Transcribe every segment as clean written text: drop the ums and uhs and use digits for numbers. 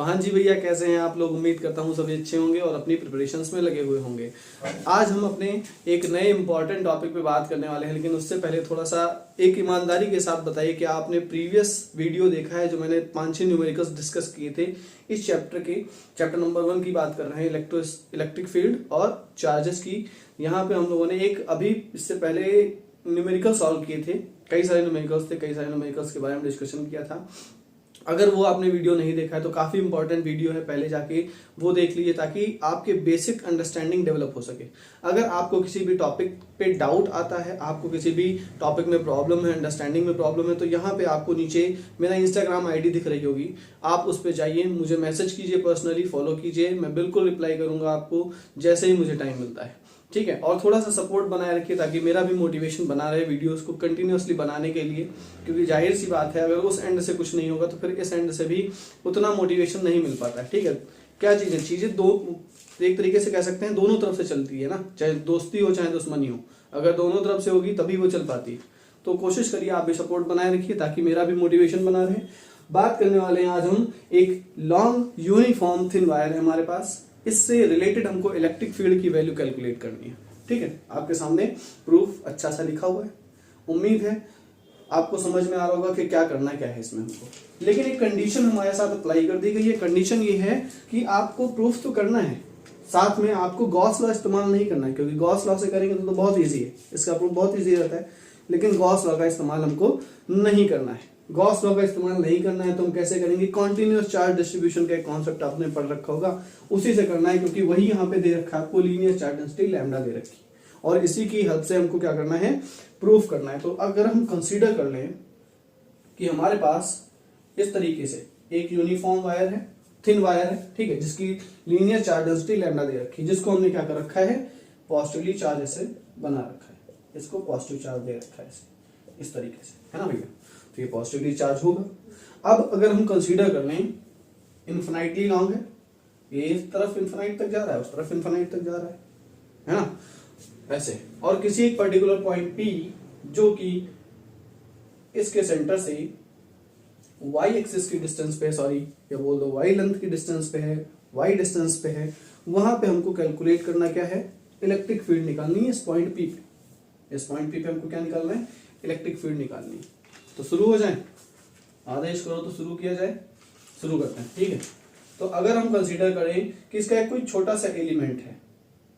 तो हाँ जी भैया, कैसे हैं आप लोग। उम्मीद करता हूँ सभी अच्छे होंगे और अपनी प्रिपरेशंस में लगे हुए होंगे। आज हम अपने एक नए इंपॉर्टेंट टॉपिक पे बात करने वाले हैं, लेकिन उससे पहले थोड़ा सा एक ईमानदारी के साथ बताइए कि आपने प्रीवियस वीडियो देखा है जो मैंने 5-6 न्यूमेरिकल्स डिस्कस किए थे इस चैप्टर नंबर 1 की बात कर रहे हैं, इलेक्ट्रिक फील्ड और चार्जेस की। यहाँ पे हम लोगों ने एक अभी इससे पहले न्यूमेरिकल सॉल्व किए थे, कई सारे न्यूमेरिकल्स के बारे में डिस्कशन किया था। अगर वो आपने वीडियो नहीं देखा है तो काफी इंपॉर्टेंट वीडियो है, पहले जाके वो देख लीजिए ताकि आपके बेसिक अंडरस्टैंडिंग डेवलप हो सके। अगर आपको किसी भी टॉपिक पे डाउट आता है, आपको किसी भी टॉपिक में प्रॉब्लम है, अंडरस्टैंडिंग में प्रॉब्लम है, तो यहाँ पे आपको नीचे मेरा इंस्टाग्राम आईडी दिख रही होगी, आप उस पर जाइए, मुझे मैसेज कीजिए, पर्सनली फॉलो कीजिए, मैं बिल्कुल रिप्लाई करूंगा आपको जैसे ही मुझे टाइम मिलता है, ठीक है। और थोड़ा सा सपोर्ट बनाए रखिए ताकि मेरा भी मोटिवेशन बना रहे वीडियोस को कंटिन्यूअसली बनाने के लिए, क्योंकि जाहिर सी बात है अगर उस एंड से कुछ नहीं होगा तो फिर इस एंड से भी उतना मोटिवेशन नहीं मिल पाता है, ठीक है। क्या चीजें दो एक तरीके से कह सकते हैं दोनों तरफ से चलती है ना, चाहे दोस्ती हो चाहे दुश्मनी हो, अगर दोनों तरफ से होगी तभी वो चल पाती है। तो कोशिश करिए आप भी सपोर्ट बनाए रखिए ताकि मेरा भी मोटिवेशन बना रहे। बात करने वाले हैं आज हम एक लॉन्ग यूनिफॉर्म थिन वायर है हमारे पास, इससे रिलेटेड हमको इलेक्ट्रिक फील्ड की वैल्यू कैलकुलेट करनी है, ठीक है। आपके सामने प्रूफ अच्छा सा लिखा हुआ है, उम्मीद है आपको समझ में आ रहा होगा कि क्या करना क्या है इसमें हमको। लेकिन एक कंडीशन हमारे साथ अप्लाई कर दी गई है। कंडीशन ये है कि आपको प्रूफ तो करना है, साथ में आपको गॉस लॉ इस्तेमाल नहीं करना है, क्योंकि गॉस लॉ से करेंगे तो बहुत ईजी है, इसका प्रूफ बहुत ईजी रहता है, लेकिन गॉस लॉ का इस्तेमाल हमको नहीं करना है। गॉस लॉ का इस्तेमाल नहीं करना है तो हम कैसे करेंगे, कॉन्टिन्यूअस चार्ज डिस्ट्रीब्यूशन का एक कॉन्सेप्ट आपने पढ़ रखा होगा, उसी से करना है, क्योंकि वही यहाँ पे दे रखा है आपको, लीनियर चार्ज डेंसिटी लैम्डा दे रखी है और इसी की हेल्प से हमको क्या करना है, प्रूफ करना है। तो अगर हम कंसीडर कर लें कि हमारे पास इस तरीके से एक यूनिफॉर्म वायर है, थिन वायर है, ठीक है, जिसकी लीनियर चार्ज डेंसिटी लैम्डा दे रखी है, जिसको हमने क्या कर रखा है, पॉजिटिवली चार्ज ऐसे बना रखा है, इसको पॉजिटिव चार्ज दे रखा है इस तरीके से, है ना भैया। तो ये पॉजिटिवली चार्ज होगा। अब अगर हम कंसीडर कर लें इन्फिनाइटली लॉन्ग है, ये इस तरफ इन्फिनाइट तक जा रहा है, उस तरफ इन्फिनाइट तक जा रहा है ना, ऐसे, और किसी एक पर्टिकुलर पॉइंट P जो कि इसके सेंटर से y एक्सिस की डिस्टेंस पे है, सॉरी या बोल दो y लेंथ की डिस्टेंस पे है, y डिस्टेंस पे है, वहां पे हमको कैलकुलेट करना क्या है, इलेक्ट्रिक फील्ड निकालनी है। इस पॉइंट P पे हमको क्या निकालना है, इलेक्ट्रिक फील्ड निकालनी है। तो शुरू हो जाए, आदेश करो तो शुरू किया जाए, शुरू करते हैं, ठीक है। तो अगर हम कंसीडर करें कि इसका एक कोई छोटा सा एलिमेंट है,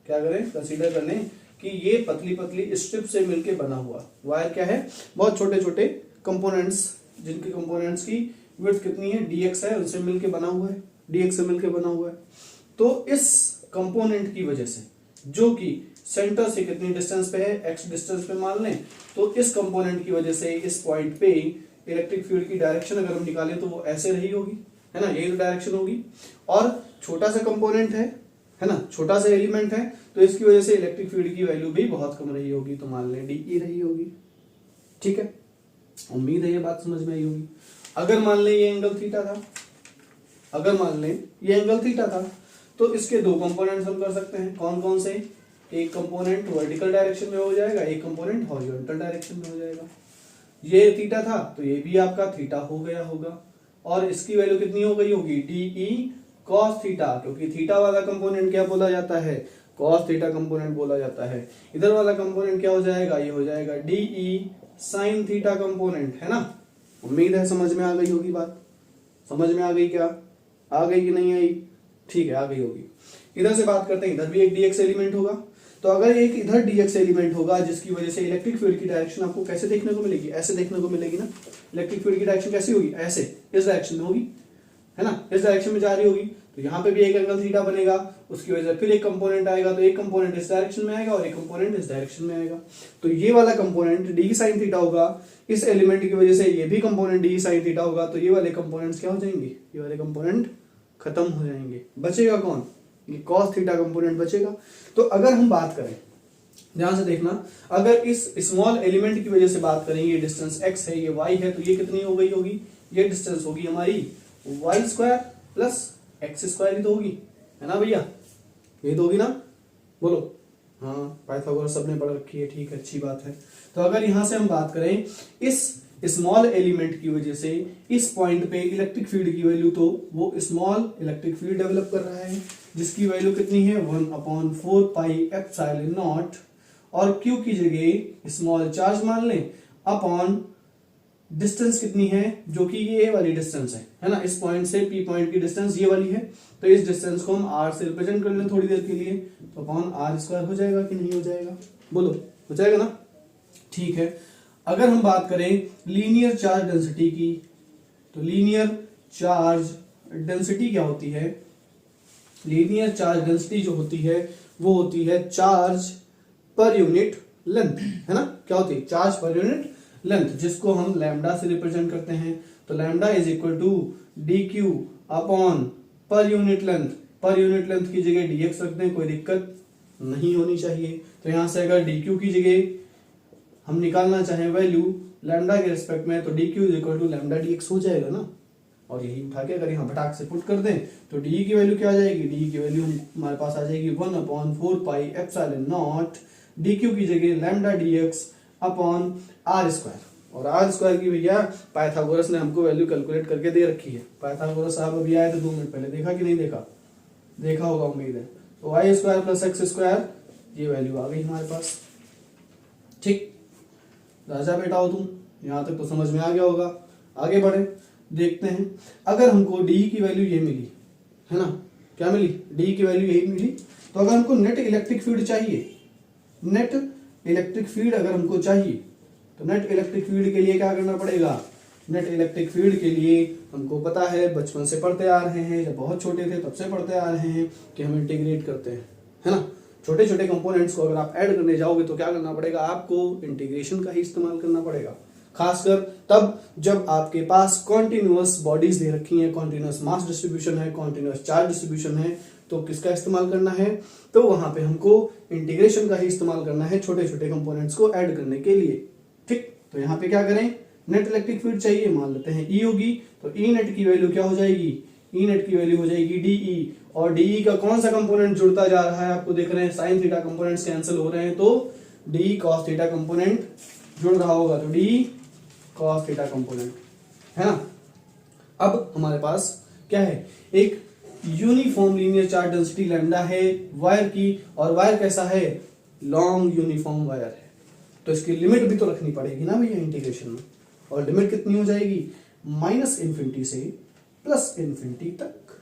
क्या करें, कंसीडर कर लें कि ये पतली पतली स्ट्रिप से मिलके बना हुआ वायर क्या है, बहुत छोटे छोटे कंपोनेंट्स, जिनके कंपोनेंट्स की विड्थ कितनी है, dx है, उनसे मिलके बना हुआ है, dx से मिलके बना हुआ है। तो इस कंपोनेंट की वजह से, जो कि सेंटर से कितनी डिस्टेंस पे है, x डिस्टेंस पे मान लें, तो इस कंपोनेंट की वजह से इस पॉइंट पे इलेक्ट्रिक फील्ड की डायरेक्शन अगर हम निकालें तो वो ऐसे रही होगी, है ना, यही डायरेक्शन होगी। और छोटा सा कंपोनेंट है ना, छोटा सा एलिमेंट है, तो इसकी वजह से इलेक्ट्रिक फील्ड की वैल्यू भी बहुत कम रही होगी, तो मान लें DE रही होगी, ठीक है। उम्मीद है ये बात समझ में आई होगी। अगर मान लें ये एंगल थीटा था, अगर मान लें ये एंगल थीटा था, तो इसके दो कंपोनेंट्स हम कर सकते हैं, कौन कौन से, एक कंपोनेंट वर्टिकल डायरेक्शन में हो जाएगा, एक कंपोनेंट हॉरिजॉन्टल डायरेक्शन में हो जाएगा। ये थीटा था तो ये भी आपका थीटा हो गया होगा, और इसकी वैल्यू कितनी हो गई होगी, DE cos थीटा, क्योंकि थीटा वाला कंपोनेंट क्या बोला जाता है, cos थीटा कंपोनेंट बोला जाता है। इधर वाला कंपोनेंट क्या हो जाएगा, ये हो जाएगा DE sin थीटा कंपोनेंट, है ना। उम्मीद है समझ में आ गई होगी बात, समझ में आ गई, क्या आ गई कि नहीं आई, ठीक है, आ गई होगी। इधर से बात करते हैं, इधर भी एक dx एलिमेंट होगा, तो अगर एक इधर dx एलिमेंट होगा जिसकी वजह से इलेक्ट्रिक फील्ड की डायरेक्शन आपको कैसे देखने को मिलेगी, ऐसे देखने को मिलेगी ना। इलेक्ट्रिक फील्ड की डायरेक्शन कैसी होगी, ऐसे, इस डायरेक्शन में होगी, है ना, इस डायरेक्शन में जा रही होगी, तो यहाँ पे भी एक एंगल थीटा बनेगा, उसकी वजह से फिर एक कंपोनेंट आएगा, तो एक कंपोनेंट इस डायरेक्शन में आएगा और एक कंपोनेंट इस डायरेक्शन में आएगा। तो ये वाला कंपोनेंट डी साइन थीटा होगा, इस एलिमेंट की वजह से ये भी कंपोनेंट डी साइन थीटा होगा, तो ये वाले कंपोनेंट्स क्या हो जाएंगे, ये वाले कंपोनेंट खत्म हो जाएंगे, बचेगा कौन, ये कॉस थीटा कंपोनेंट बचेगा। तो अगर हम बात करें, ध्यान से देखना, अगर इस स्मॉल एलिमेंट की वजह से बात करें, ये डिस्टेंस x है, ये y है, तो ये कितनी हो गई होगी, ये डिस्टेंस होगी हमारी y² प्लस x² ही तो होगी, है ना भैया, ये तो होगी ना, बोलो, हाँ पाइथागोरस सबने पढ़ रखी है, ठीक है, अच्छी बात है। तो अगर यहां से हम बात करें इस स्मॉल एलिमेंट की वजह से इस पॉइंट पे इलेक्ट्रिक फील्ड की वैल्यू, तो वो स्मॉल इलेक्ट्रिक फील्ड डेवलप कर रहा है जिसकी वैल्यू कितनी है 1/4 पाई एप्सिलॉन नॉट, और क्यू की जगह स्मॉल चार्ज मान लें अपॉन डिस्टेंस कितनी है जो कि ये वाली डिस्टेंस है ना, इस पॉइंट से पी पॉइंट की डिस्टेंस ये वाली है, तो इस डिस्टेंस को हम आर से रिप्रेजेंट कर लें थोड़ी देर के लिए, तो अपॉन आर स्क्वायर हो जाएगा कि नहीं हो जाएगा, बोलो हो जाएगा ना। ठीक है, अगर हम बात करें लीनियर चार्ज डेंसिटी की, तो लीनियर चार्ज डेंसिटी क्या होती है, लीनियर चार्ज डेंसिटी जो होती है वो होती है चार्ज पर यूनिट लेंथ, है ना, क्या होती है चार्ज पर यूनिट लेंथ, जिसको हम लैम्डा से रिप्रेजेंट करते हैं, तो lambda is equal to D Q upon per unit length, per unit length की जगह dx रखते हैं, कोई दिक्कत नहीं होनी चाहिए। तो यहां से अगर dq की जगह हम निकालना चाहें वैल्यू लैम्डा के रिस्पेक्ट में, तो dq is equal to lambda dx हो जाएगा ना, और यही उठा के अगर यहाँ फटाक से पुट कर दें तो डी की वैल्यू क्या आ जाएगी, डी की वैल्यू हमारे पास आ जाएगी 1/4 pi epsilon naught D Q की जगह lambda dx upon R square, और आर स्क्वायर की भैया पाइथागोरस ने हमको वैल्यू कैलकुलेट करके दे रखी है। पाइथागोरस साहब अभी आए थे 2 मिनट पहले, देखा कि नहीं देखा, देखा होगा उम्मीद है। तो Y square plus X square ये वैल्यू आ गई हमारे पास। ठीक, राजा बेटा हो तुम, यहां तक तो समझ में आ गया होगा। आगे बढ़े, देखते हैं अगर हमको डी की वैल्यू ये मिली है ना, क्या मिली, डी की वैल्यू यही मिली, तो अगर हमको नेट इलेक्ट्रिक फील्ड चाहिए, नेट इलेक्ट्रिक फील्ड अगर हमको चाहिए, तो नेट इलेक्ट्रिक फील्ड के लिए क्या करना पड़ेगा, नेट इलेक्ट्रिक फील्ड के लिए हमको पता है, बचपन से पढ़ते आ रहे हैं, जब बहुत छोटे थे तब से पढ़ते आ रहे हैं कि हम इंटीग्रेट करते हैं, है ना, छोटे छोटे कंपोनेंट्स को अगर आप ऐड करने जाओगे तो क्या करना पड़ेगा, आपको इंटीग्रेशन का ही इस्तेमाल करना पड़ेगा, खासकर तब जब आपके पास कॉन्टिन्यूअस बॉडीज दे रखी हैं, कॉन्टिन्यूअस मास डिस्ट्रीब्यूशन है, कॉन्टिन्यूअस चार्ज डिस्ट्रीब्यूशन है, तो किसका इस्तेमाल करना है, तो वहां पे हमको इंटीग्रेशन का ही इस्तेमाल करना है छोटे छोटे कंपोनेंट्स को ऐड करने के लिए। ठीक, तो यहाँ पे क्या करें, नेट इलेक्ट्रिक फील्ड चाहिए, मान लेते हैं E होगी, तो E नेट की वैल्यू क्या हो जाएगी, E नेट की वैल्यू हो जाएगी DE, और DE का कौन सा कंपोनेंट जुड़ता जा रहा है, आपको दिख रहे हैं साइन थीटा कंपोनेंट्स कैंसिल हो रहे हैं, तो DE कॉस थीटा कंपोनेंट जुड़ रहा होगा, तो DE कॉस थीटा कंपोनेंट, है ना। अब हमारे पास क्या है, एक uniform linear charge density lambda है वायर की, और वायर कैसा है, लॉन्ग यूनिफॉर्म वायर है, तो इसकी लिमिट भी तो रखनी पड़ेगी ना भैया इंटीग्रेशन में, और लिमिट कितनी हो जाएगी, -∞ से +∞ तक,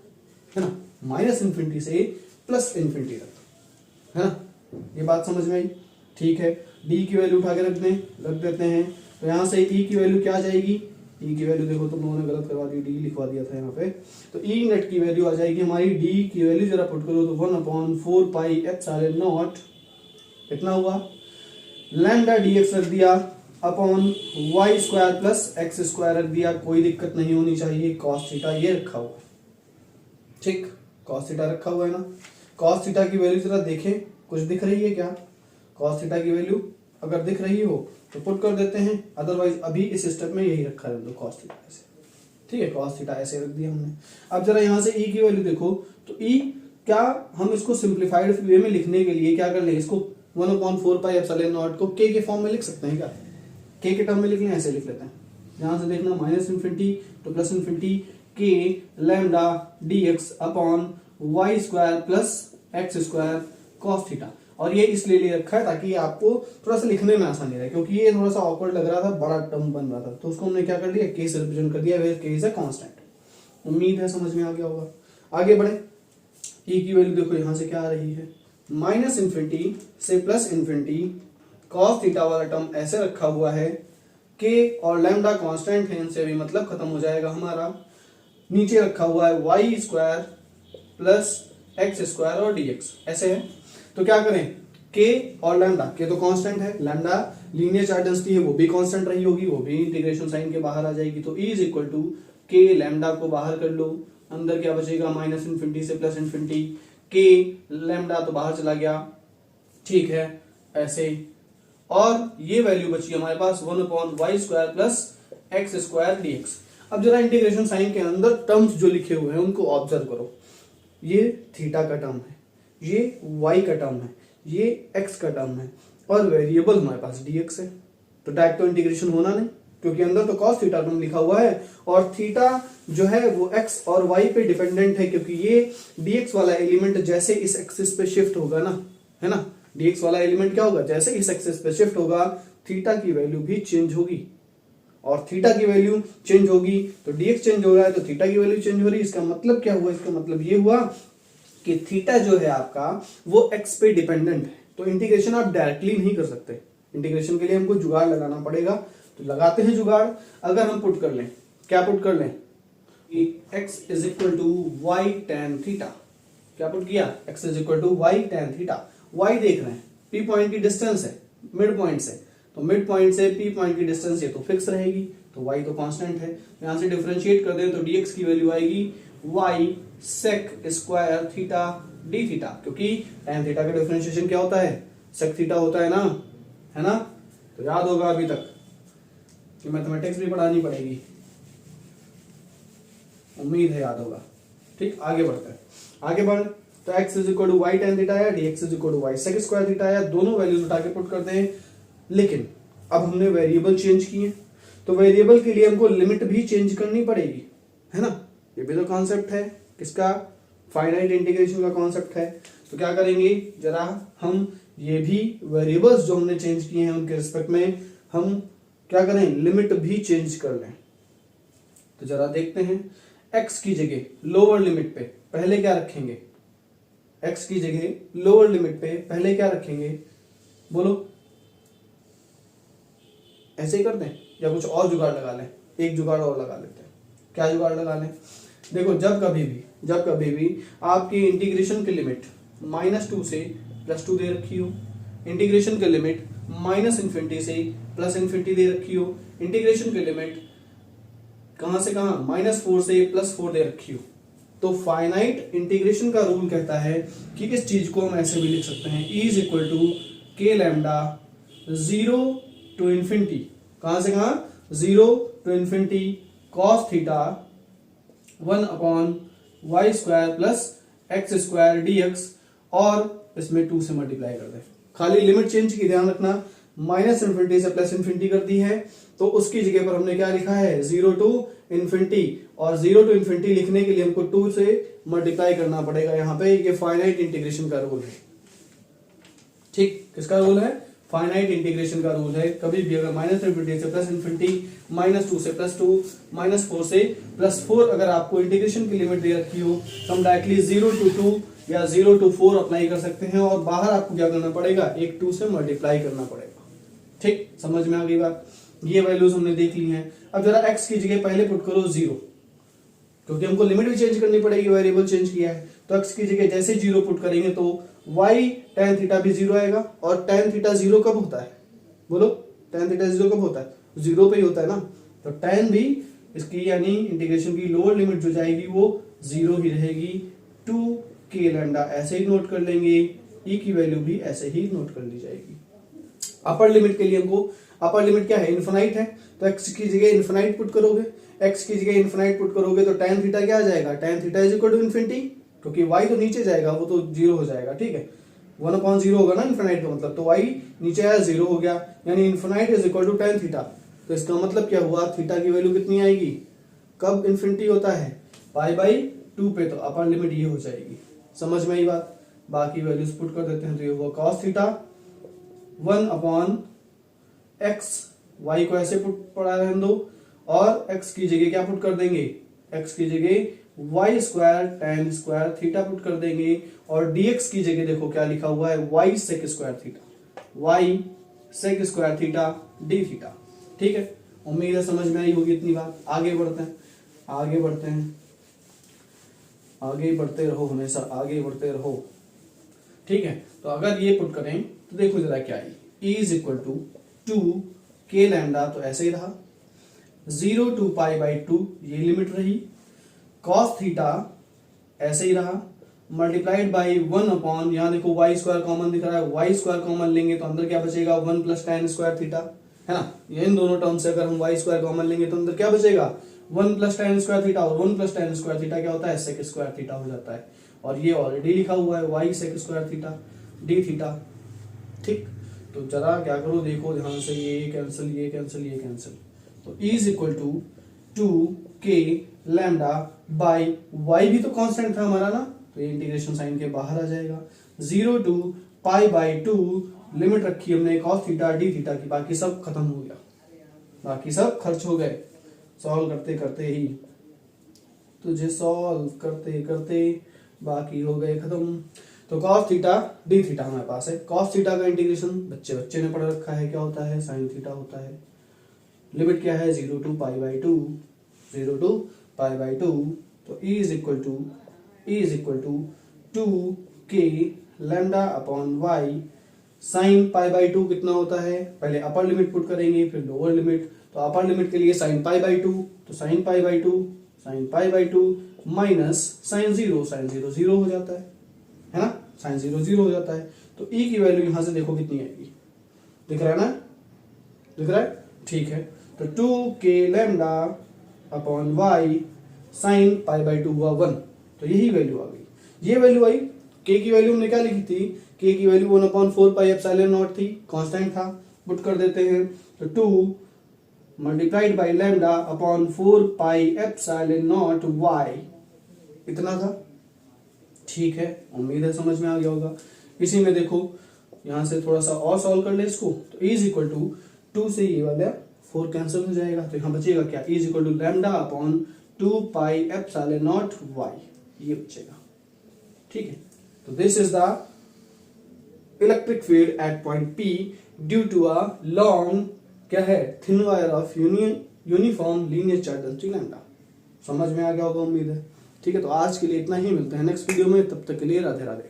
है ना, -∞ से +∞ तक, है ना, ये बात समझ में आई। ठीक है, डी की वैल्यू उठा के रख देते हैं, तो यहां से ई की वैल्यू क्या आ जाएगी, ई की वैल्यू देखो तुम लोगों ने गलत करवा दी, डी लिखवा दिया था यहाँ पे, तो ई नेट की वैल्यू आ जाएगी हमारी, डी की वैल्यू जरा पुट करो तो 1/4 पाई एप्सिलॉन नॉट, कितना हुआ, लैम्डा dx रख दिया upon Y square plus X square रख दिया, कोई दिक्कत नहीं होनी चाहिए, कॉस थीटा ये रखा हुआ, ठीक, कॉस थीटा रखा हुआ है ना। कॉस थीटा की वैल्यू जरा देखें, कुछ दिख रही है क्या, कॉस थीटा की वैल्यू अगर दिख रही हो तो पुट कर देते हैं, अदरवाइज अभी इस स्टेप में यही रखा है, कॉस थीटा ऐसे, ठीक है, कॉस थीटा ऐसे रख दिया हमने। अब जरा यहाँ से ई की वैल्यू देखो, तो ई क्या हम इसको सिंप्लीफाइड वे में लिखने के लिए क्या कर ले, इसको 1/4 पाई एप्सिलॉन नॉट को के फॉर्म में लिख सकते हैं क्या, के के टर्म में लिख लें, ऐसे लिख लेते हैं, यहां से देखना -∞ to +∞ के lambda dx upon Y square plus X square cos theta, और ये इसलिए ले रखा है ताकि आपको थोड़ा सा लिखने में आसानी रहे, क्योंकि ये थोड़ा सा ऑकवर्ड लग रहा था, बड़ा टर्म बन रहा था, तो उसको हमने क्या कर दिया, के से रिप्रेजेंट कर दिया, वेयर के इज अ कांस्टेंट। उम्मीद है समझ में आ गया होगा। आगे बढ़े, ई की वैल्यू देखो यहां से क्या आ रही है, -∞ से +∞, कॉस थीटा वाला टर्म ऐसे रखा हुआ है, के और लैम्डा कांस्टेंट है, इनसे भी मतलब खत्म हो जाएगा हमारा, नीचे रखा हुआ है Y square plus X square और dx ऐसे है, तो क्या करें, के और लैम्डा, के तो कांस्टेंट है, लैम्डा लीनियर चार्ज डेंसिटी है वो भी कांस्टेंट रही होगी, वो भी इंटीग्रेशन साइन के बाहर आ जाएगी, तो E is equal to K lambda को बाहर कर लो, अंदर क्या बचेगा, -∞ से +∞, के लैम्डा तो बाहर चला गया, ठीक है ऐसे, और ये वैल्यू बची हमारे पास 1/y square plus X square dx। अब जरा इंटीग्रेशन साइन के अंदर टर्म्स जो लिखे हुए हैं उनको ऑब्जर्व करो, ये थीटा का टर्म है, ये y का टर्म है, ये x का टर्म है, और वेरिएबल हमारे पास dx है, तो डायरेक्ट तो इंटीग्रेशन होना नहीं, क्योंकि अंदर तो cos थीटा टर्म लिखा हुआ है और थीटा जो है वो x और y पे डिपेंडेंट है, क्योंकि ये dx वाला एलिमेंट जैसे इस एक्सिस पे शिफ्ट होगा ना, है ना, dx वाला एलिमेंट क्या होगा, जैसे इस एक्सिस पे शिफ्ट होगा थीटा की वैल्यू भी चेंज होगी, और थीटा की वैल्यू चेंज होगी तो dx चेंज हो रहा है तो थीटा की वैल्यू चेंज हो रही है। इसका मतलब क्या हुआ, इसका मतलब ये हुआ कि थीटा जो है आपका वो x पे डिपेंडेंट है, तो इंटीग्रेशन आप डायरेक्टली नहीं कर सकते, इंटीग्रेशन के लिए हमको जुगाड़ लगाना पड़ेगा। तो लगाते हैं जुगाड़। अगर हम पुट कर लें, क्या पुट कर लें कि x is equal to Y tan theta, क्या पुट किया, x is equal to Y tan theta, y देख रहे हैं p पॉइंट की डिस्टेंस है मिड पॉइंट से, तो मिड पॉइंट से p पॉइंट की डिस्टेंस ये तो फिक्स रहेगी, तो y तो कांस्टेंट है, यहां से डिफरेंशिएट कर दें तो dx की वैल्यू आएगी y sec square theta d theta, क्योंकि tan थीटा का डिफरेंशिएशन क्या होता है, sec थीटा होता है ना, है ना। तो याद होगा अभी तक कि मैथमेटिक्स भी पढ़ानी पड़ेगी, उम्मीद है याद होगा। ठीक, आगे बढ़ते हैं, आगे बढ़ तो x is equal to Y tan theta या dx is equal to Y sec square theta या दोनों वैल्यूज उठा के पुट करते हैं। लेकिन अब हमने वेरिएबल चेंज किए तो वेरिएबल के लिए हमको लिमिट भी चेंज करनी पड़ेगी, है ना, ये भी तो कॉन्सेप्ट है किसका, फाइनाइट इंटीग्रेशन का कॉन्सेप्ट है। तो क्या करेंगे, जरा हम ये भी वेरिएबल्स जो हमने चेंज किए हैं उनके रिस्पेक्ट में हम क्या करें, लिमिट भी चेंज कर लें। तो जरा देखते हैं, x की जगह लोअर लिमिट पे पहले क्या रखेंगे, x की जगह लोअर लिमिट पे पहले क्या रखेंगे, बोलो, ऐसे ही कर दें या कुछ और जुगाड़ लगा लें, एक जुगाड़ और लगा लेते हैं। क्या जुगाड़ लगा लें, देखो जब कभी भी आपकी इंटीग्रेशन की लिमिट -2 से +2 दे रखी हो, इंटीग्रेशन की लिमिट -∞ से +∞ दे रखी हो, इंटीग्रेशन की लिमिट कहां से कहां -4 से +4 दे रखी हो, तो फाइनाइट इंटीग्रेशन का रूल कहता है कि इस चीज को हम ऐसे भी लिख सकते हैं, e is equal to K lambda 0 to infinity, कहां से कहां 0 to infinity cos theta 1 upon Y square plus X square dx, और इसमें 2 से मल्टीप्लाई कर दें। खाली लिमिट चेंज की ध्यान रखना, -∞ से +∞ कर दी है तो उसकी जगह पर हमने क्या लिखा है 0 टू इन्फिनिटी, और 0 टू इन्फिनिटी लिखने के लिए हमको 2 से मल्टीप्लाई करना पड़ेगा यहाँ पे, ये फाइनाइट इंटीग्रेशन का रूल है। ठीक, किसका रूल है, फाइनाइट इंटीग्रेशन का रूल है। कभी भी अगर -∞ से +∞, -2 से +2, -4 से +4 अगर आपको इंटीग्रेशन की लिमिट दे रखी हो तो हम डायरेक्टली 0 टू 2 या 0 टू 4 अप्लाई कर सकते हैं, और बाहर आपको क्या करना पड़ेगा, एक 2 से मल्टीप्लाई करना पड़ेगा। ठीक, समझ में आ गई बात, ये वैल्यूज हमने देख ली हैं। अब जरा x की जगह पहले पुट करो 0, क्योंकि हमको लिमिट भी चेंज करनी पड़ेगी, वेरिएबल चेंज किया है, तो x की जगह जैसे 0 पुट करेंगे तो y tan थीटा भी 0 आएगा, और tan थीटा 0 कब होता है, बोलो, tan थीटा 0 कब होता है, 0 पे ही होता है ना, तो tan भी इसकी यानी इंटीग्रेशन की लोअर लिमिट जो जाएगी वो 0 ही रहेगी। 2 के लैम्डा ऐसे ही नोट कर लेंगे, e की वैल्यू भी ऐसे ही नोट कर ली जाएगी। अपर लिमिट के लिए हमको, अपर लिमिट क्या है, इन्फिनाइट है, तो x की जगह इन्फिनाइट पुट करोगे, x की जगह इन्फिनाइट पुट करोगे तो tan थीटा क्या आ जाएगा, tan theta is equal to infinity, क्योंकि y तो नीचे जाएगा वो तो 0 हो जाएगा। ठीक है, 1/0 होगा ना इन्फिनाइट का मतलब, तो y नीचे आया 0 हो गया, यानी infinite is equal to tan theta. तो इसका मतलब क्या हुआ, थीटा की वैल्यू कितनी आएगी, कब इन्फिनिटी होता है, π/2 पे, तो अपर लिमिट ये हो जाएगी। समझ में आई बात, बाकी वैल्यूज पुट कर देते हैं, तो ये हुआ cos थीटा 1/x, y को ऐसे पुट पड़ा रहने दो, और x की जगह क्या पुट कर देंगे, x की जगह Y square tan square theta put कर देंगे, और dx की जगह देखो क्या लिखा हुआ है, y sec square theta, y sec square theta d theta. ठीक है, उम्मीद है समझ में आई होगी इतनी बात। आगे बढ़ते हैं, आगे बढ़ते हैं, आगे बढ़ते रहो, हमेशा आगे बढ़ते रहो। ठीक है, तो अगर ये पुट करें तो देखो जरा क्या है, e इज इक्वल टू 2 के लैम्डा, तो ऐसे ही रहा, 0 टू π/2 ये लिमिट रही, cos थीटा ऐसे ही रहा, मल्टीप्लाइड बाई 1 अपॉन, यहाँ देखो वाई स्क्वायर कॉमन दिख रहा है, वाई स्क्वायर कॉमन लेंगे तो अंदर क्या बचेगा, 1 + tan स्क्वायर थीटा, है ना, ये इन दोनों टर्म से अगर हम वाई स्क्वायर कॉमन लेंगे तो अंदर क्या बचेगा, 1 + tan स्क्वायर थीटा, और 1 + tan स्क्वायर थीटा क्या होता है, sec स्क्वायर थीटा हो जाता है, और ये ऑलरेडी लिखा हुआ है y sec square theta d theta. ठीक, तो जरा क्या करो, देखो ध्यान से, ये कैंसिल, ये कैंसिल, ये कैंसिल, तो E is equal to 2k lambda by y भी तो कांस्टेंट था हमारा ना, तो ये इंटीग्रेशन साइन के बाहर आ जाएगा। 0 टू पाई बाई 2 लिमिट रखी हमने cos थीटा डी थीटा की, बाकी सब खत्म हो गया, बाकी सब खर्च हो गए सॉल्व करते करते ही, तुझे सॉल्व करते करते बाकी हो गए खत्म। तो cos थीटा डी थीटा हमारे पास है। cos थीटा का इंटीग्रेशन बच्चे ने पढ़ रखा है, क्या होता है, साइन थीटा होता है। लिमिट क्या है, 0 to pi by 2, 0 to pi by 2। तो E is equal to 2k lambda upon y sine pi by 2 कितना होता है, पहले अपर लिमिट पुट करेंगे फिर लोअर लिमिट। तो अपर लिमिट के लिए साइन पाई बाई 2, तो sine pi by 2 minus sine 0 0 हो जाता है ना, साइन 0 0 हो जाता है। तो E की वैल्यू यहां से देखो कितनी आएगी, दिख रहा है ना, दिख रहा है, ठीक है। तो 2k lambda upon y sine pi by 2 हुआ 1, तो यही वैल्यू आ गई। ये वैल्यू आई, k की वैल्यू हमने क्या लिखी थी, k की वैल्यू 1/4 पाई एप्सिलॉन नॉट थी, कांस्टेंट था, पुट कर देते हैं। तो 2 multiplied by lambda upon 4 pi epsilon naught y इतना था, ठीक है। उम्मीद है समझ में आ गया होगा। इसी में देखो यहां से थोड़ा सा और सॉल्व कर ले इसको, तो E इज इक्वल टू 2 से ये वाला 4 कैंसिल हो जाएगा, तो यहां बचेगा क्या, E is equal to lambda upon 2 pi epsilon naught y, ये बचेगा, ठीक है। तो this is the electric field at point P due to a long, क्या है, thin wire of uniform linear charge density lambda. समझ में आ गया होगा उम्मीद है, ठीक है। तो आज के लिए इतना ही, मिलते हैं नेक्स्ट वीडियो में, तब तक के लिए राधे राधे।